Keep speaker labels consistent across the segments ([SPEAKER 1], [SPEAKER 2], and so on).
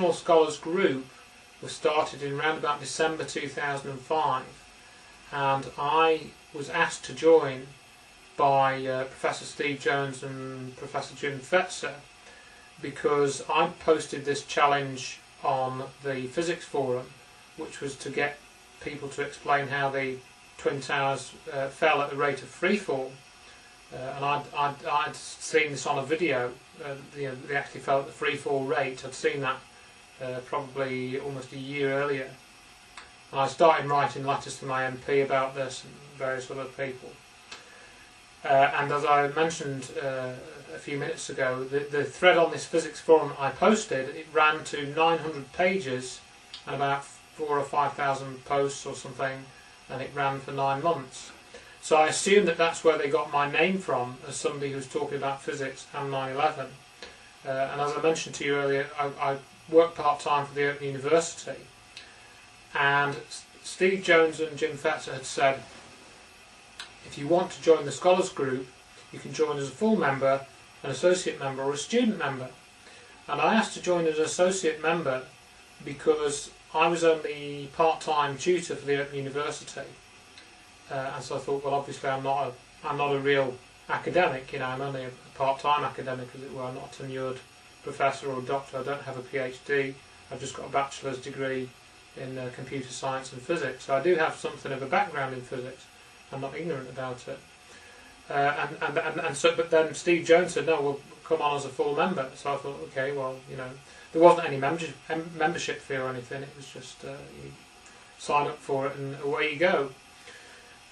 [SPEAKER 1] original scholars group was started in around about December 2005, and I was asked to join by Professor Steve Jones and Professor Jim Fetzer, because I posted this challenge on the physics forum, which was to get people to explain how the Twin Towers fell at the rate of freefall. And I'd seen this on a video. They actually fell at the freefall rate. I'd seen that probably almost a year earlier. And I started writing letters to my MP about this and various other people. And as I mentioned a few minutes ago, the thread on this physics forum I posted, it ran to 900 pages and about 4,000 or 5,000 posts or something, and it ran for 9 months. So I assume that that's where they got my name from, as somebody who's talking about physics and 9/11. And as I mentioned to you earlier, I work part-time for the Open University, and Steve Jones and Jim Fetzer had said, if you want to join the scholars group, you can join as a full member, an associate member, or a student member. And I asked to join as an associate member because I was only part-time tutor for the Open University, and so I thought, well, obviously I'm not a real academic. I'm only a part-time academic, as it were. I'm not a tenured professor or doctor. I don't have a PhD. I've just got a bachelor's degree in computer science and physics. So I do have something of a background in physics. I'm not ignorant about it. But then Steve Jones said, no, we'll come on as a full member. So I thought, okay, well, there wasn't any membership fee or anything. It was just you sign up for it and away you go.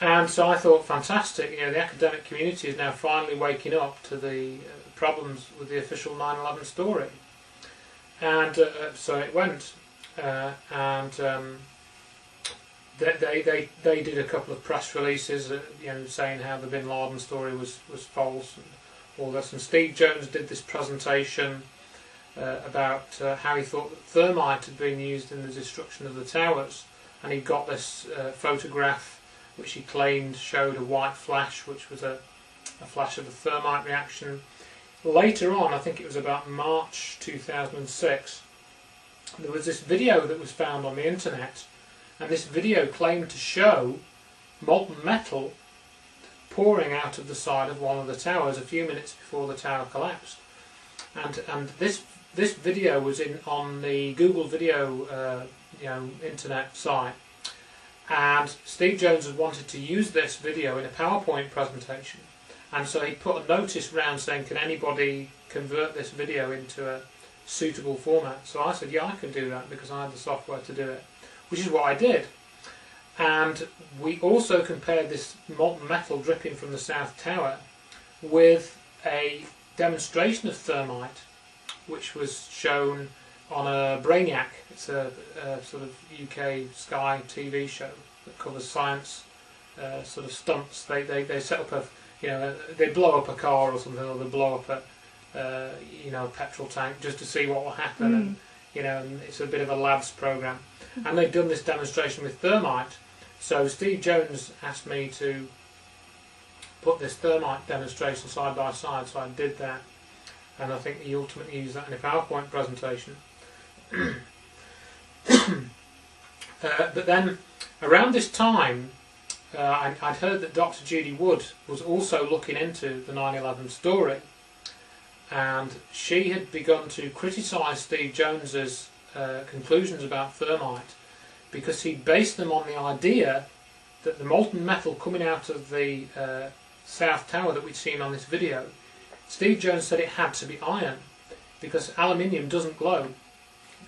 [SPEAKER 1] And so I thought, fantastic, the academic community is now finally waking up to the problems with the official 9/11 story. And so it went. They did a couple of press releases, saying how the Bin Laden story was false and all this. And Steve Jones did this presentation about how he thought that thermite had been used in the destruction of the towers, and he got this photograph which he claimed showed a white flash, which was a flash of a thermite reaction. Later on, I think it was about March 2006, there was this video that was found on the internet, and this video claimed to show molten metal pouring out of the side of one of the towers a few minutes before the tower collapsed. And this video was on the Google Video internet site, and Steve Jones had wanted to use this video in a PowerPoint presentation, and so he put a notice round saying, can anybody convert this video into a suitable format? So I said, yeah, I can do that, because I had the software to do it, which is what I did. And we also compared this molten metal dripping from the South Tower with a demonstration of thermite, which was shown on a Brainiac. It's a sort of UK Sky TV show that covers science sort of stunts. They set up they blow up a car or something, or they blow up a petrol tank just to see what will happen. And it's a bit of a labs program. And they'd done this demonstration with thermite. So Steve Jones asked me to put this thermite demonstration side by side, so I did that. And I think he ultimately used that in a PowerPoint presentation. But then, around this time, I'd heard that Dr. Judy Wood was also looking into the 9/11 story, and she had begun to criticise Steve Jones's conclusions about thermite, because he based them on the idea that the molten metal coming out of the South Tower that we'd seen on this video, Steve Jones said it had to be iron, because aluminium doesn't glow.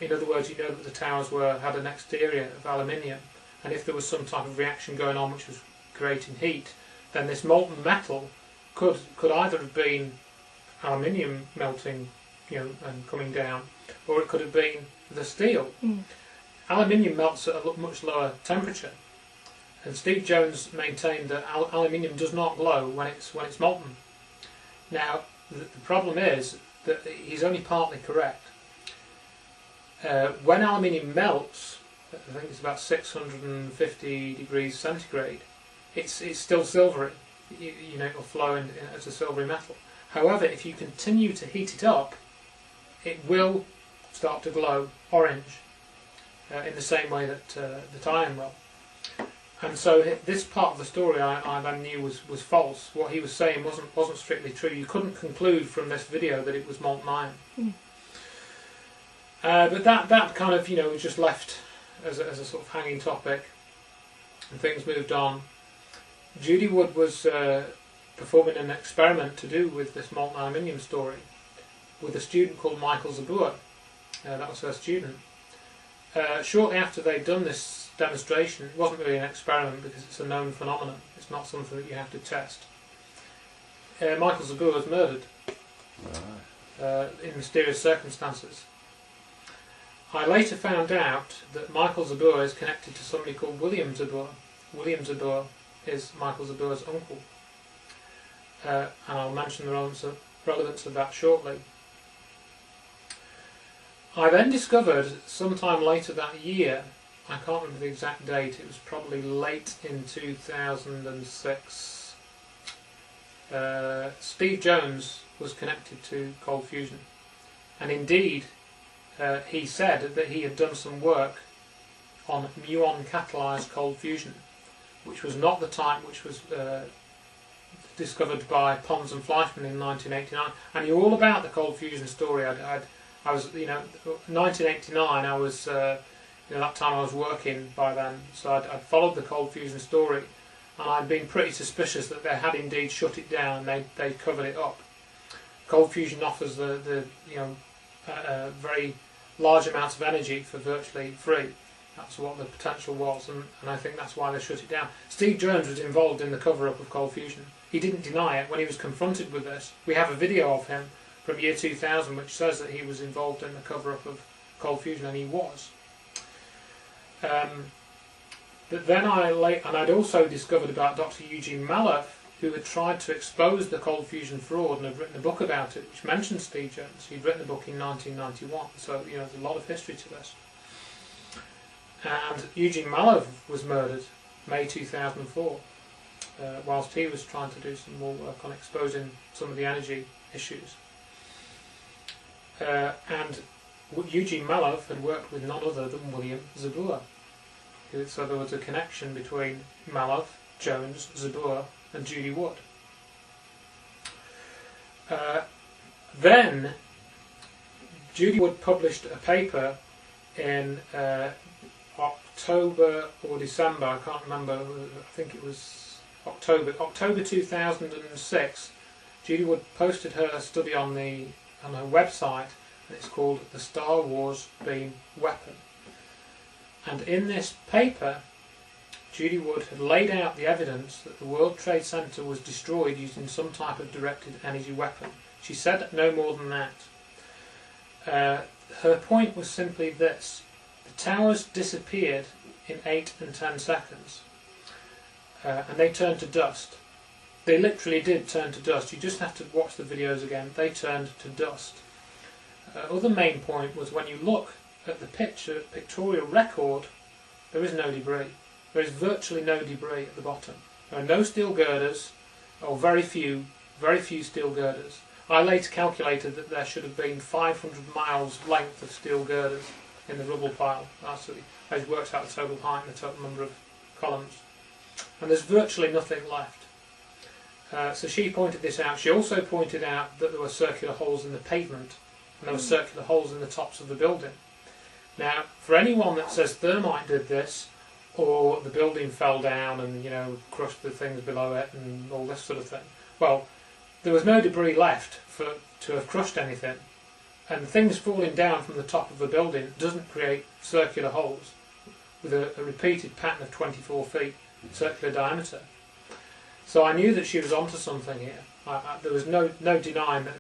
[SPEAKER 1] In other words, that the towers had an exterior of aluminium, and if there was some type of reaction going on which was creating heat, then this molten metal could either have been aluminium melting, and coming down, or it could have been the steel. Aluminium melts at a much lower temperature, and Steve Jones maintained that aluminium does not glow when it's molten. Now, the problem is that he's only partly correct. When aluminium melts, I think it's about 650 degrees centigrade, it's still silvery. It'll flow as a silvery metal. However, if you continue to heat it up, it will start to glow orange in the same way that iron will. And so this part of the story I then knew was false. What he was saying wasn't strictly true. You couldn't conclude from this video that it was molten iron. Mm. But that kind of was just left as a sort of hanging topic, and things moved on. Judy Wood was performing an experiment to do with this molten aluminium story with a student called Michael Zabur. That was her student. Shortly after they'd done this demonstration, it wasn't really an experiment because it's a known phenomenon. It's not something that you have to test. Michael Zabur was murdered in mysterious circumstances. I later found out that Michael Zabur is connected to somebody called William Zabur. William Zabur is Michael Zabur's uncle. And I'll mention the relevance of that shortly. I then discovered sometime later that year, I can't remember the exact date, it was probably late in 2006, Steve Jones was connected to cold fusion. And indeed, he said that he had done some work on muon catalysed cold fusion, which was not the type which was discovered by Pons and Fleischmann in 1989. I knew all about the cold fusion story. I was, 1989. I was, that time I was working by then, so I'd followed the cold fusion story, and I'd been pretty suspicious that they had indeed shut it down. They covered it up. Cold fusion offers the very large amounts of energy for virtually free. That's what the potential was, and I think that's why they shut it down. Steve Jones was involved in the cover-up of cold fusion. He didn't deny it when he was confronted with this. We have a video of him from year 2000 which says that he was involved in the cover-up of cold fusion, and he was. But then I'd also discovered about Dr. Eugene Mallove, who had tried to expose the cold fusion fraud and had written a book about it, which mentioned Steve Jones. He'd written a book in 1991, so there's a lot of history to this. And Eugene Mallove was murdered May 2004, whilst he was trying to do some more work on exposing some of the energy issues. And Eugene Mallove had worked with none other than William Zabur. So there was a connection between Mallove, Jones, Zabur and Judy Wood. Then Judy Wood published a paper in October or December, I can't remember, I think it was October 2006. Judy Wood posted her study on her website, and it's called The Star Wars Beam Weapon. And in this paper, Judy Wood had laid out the evidence that the World Trade Center was destroyed using some type of directed energy weapon. She said no more than that. Her point was simply this: the towers disappeared in 8 and 10 seconds, and they turned to dust. They literally did turn to dust. You just have to watch the videos again. They turned to dust. Other main point was when you look at the pictorial record, there is no debris. There is virtually no debris at the bottom. There are no steel girders, or very few steel girders. I later calculated that there should have been 500 miles length of steel girders in the rubble pile. That works out the total height and the total number of columns. And there's virtually nothing left. So she pointed this out. She also pointed out that there were circular holes in the pavement, and there were circular holes in the tops of the building. Now, for anyone that says thermite did this, or the building fell down and crushed the things below it and all this sort of thing, well, there was no debris left to have crushed anything, and things falling down from the top of a building doesn't create circular holes with a repeated pattern of 24 feet circular diameter. So I knew that she was onto something here. There was no denying that